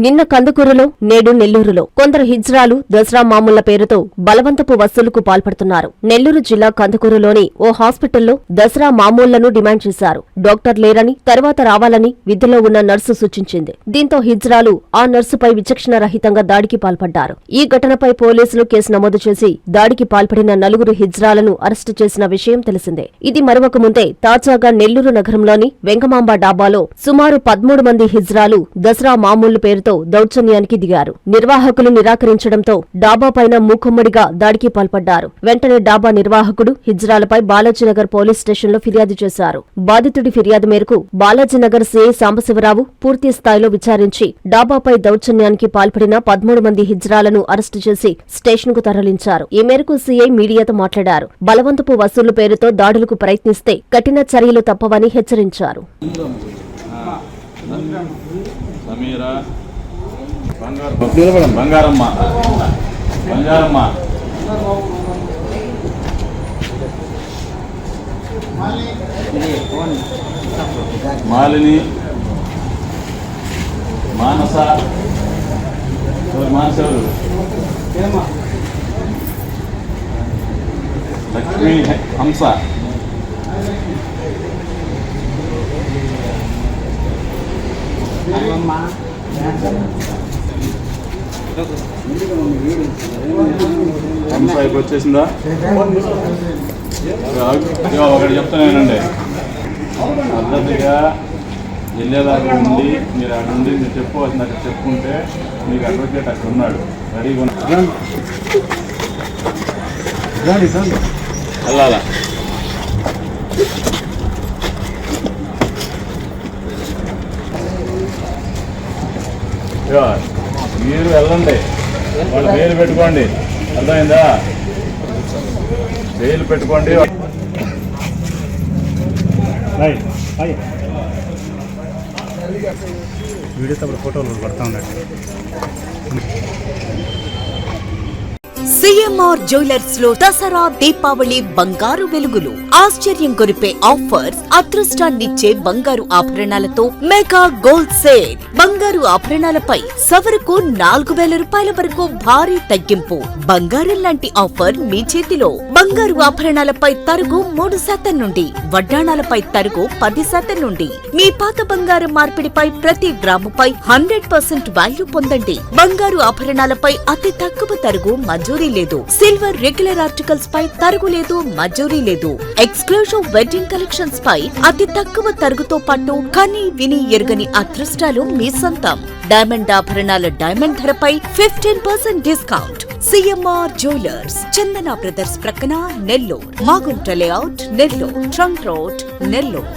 నిన్న కందుకూరులో, నేడు నెల్లూరులో కొందరు హిజ్రాలు దసరా మామూళ్ల పేరుతో బలవంతపు వసూలుకు పాల్పడుతున్నారు. నెల్లూరు జిల్లా కందుకూరులోని ఓ హాస్పిటల్లో దసరా మామూళ్లను డిమాండ్ చేశారు. డాక్టర్ లేరని, తర్వాత రావాలని విధుల్లో ఉన్న నర్సు సూచించింది. దీంతో హిజ్రాలు ఆ నర్సుపై విచక్షణ రహితంగా దాడికి పాల్పడ్డారు. ఈ ఘటనపై పోలీసులు కేసు నమోదు చేసి దాడికి పాల్పడిన 4 హిజ్రాలను అరెస్టు చేసిన విషయం తెలిసిందే. ఇది మరొక ముందే తాజాగా నెల్లూరు నగరంలోని వెంగమాంబ డాబాలో సుమారు 13 మంది హిజ్రాలు దసరా మామూళ్ల పేరుతో దౌర్జన్యానికి దిగారు. నిర్వాహకులు నిరాకరించడంతో డాబా పైన మూకుమ్మడిగా దాడికి పాల్పడ్డారు. వెంటనే డాబా నిర్వాహకుడు హిజ్రాలపై బాలాజీనగర్ పోలీస్ స్టేషన్లో ఫిర్యాదు చేశారు. బాధితుడి ఫిర్యాదు మేరకు బాలాజీనగర్ సీఐ సాంబశివరావు పూర్తి స్థాయిలో విచారించి డాబాపై దౌర్జన్యానికి పాల్పడిన 13 మంది హిజ్రాలను అరెస్టు చేసి స్టేషన్కు తరలించారు. ఈ మేరకు సీఐ మీడియాతో మాట్లాడారు. బలవంతపు వసూలు పేరుతో దాడులకు ప్రయత్నిస్తే కఠిన చర్యలు తప్పవని హెచ్చరించారు. సమీరా బంగారమ్మ మాలిని మానస లక్ష్మీ హంస హంసకి వచ్చేసిందా? ఒకటి చెప్తానేనండి, పద్ధతిగా వెళ్ళేదాకా ఉండి మీరు అక్కడ ఉండి మీరు చెప్పుకోవాల్సింది అక్కడ చెప్పుకుంటే మీకు అడ్వకేట్ అక్కడ ఉన్నాడు రెడీగా వెళ్ళాలా. మీరు వెళ్ళండి, వాళ్ళు వేలు పెట్టుకోండి, అర్థమైందా? వేలు పెట్టుకోండి. వీడియో తప్పుడు ఫోటోలు పడతా ఉన్నట్టు. సిఎంఆర్ జ్యువెలర్స్ లో దసరా దీపావళి బంగారు వెలుగులు, ఆశ్చర్యం కొరిపే ఆఫర్స్, అదృష్టాన్నిచ్చే బంగారు ఆభరణాలతో మెగా గోల్డ్ సేల్. బంగారు ఆభరణాలపై సవరకు 4000 రూపాయల వరకు భారీ తగ్గింపు. బంగారం లాంటి ఆఫర్ మీ చేతిలో. బంగారు ఆభరణాలపై తరుగు 3% నుండి, వడ్డాణాలపై తరుగు 10% నుండి. మీ పాత బంగారం మార్పిడిపై ప్రతి గ్రాముపై 100% వాల్యూ పొందండి. బంగారు ఆభరణాలపై అతి తక్కువ తరుగు మంజూరీ లేదు. సిల్వర్ రెగ్యులర్ ఆర్టికల్స్ పై తరుగు లేదు, మంజూరీ లేదు. ఎక్స్క్లూజివ్ వెడ్డింగ్ కలెక్షన్స్ పై అతి తక్కువ తరుగుతో పాటు కని విని ఎరుగని అదృష్టాలు మీ సొంతం. డైమండ్ ఆభరణాల డైమండ్ ధరపై 15% డిస్కౌంట్. సిఎంఆర్ జ్యువెలర్స్, చందన బ్రదర్స్ ప్రక్కన, Nellore. Magunta layout, Nellore. Trunk road, Nellore.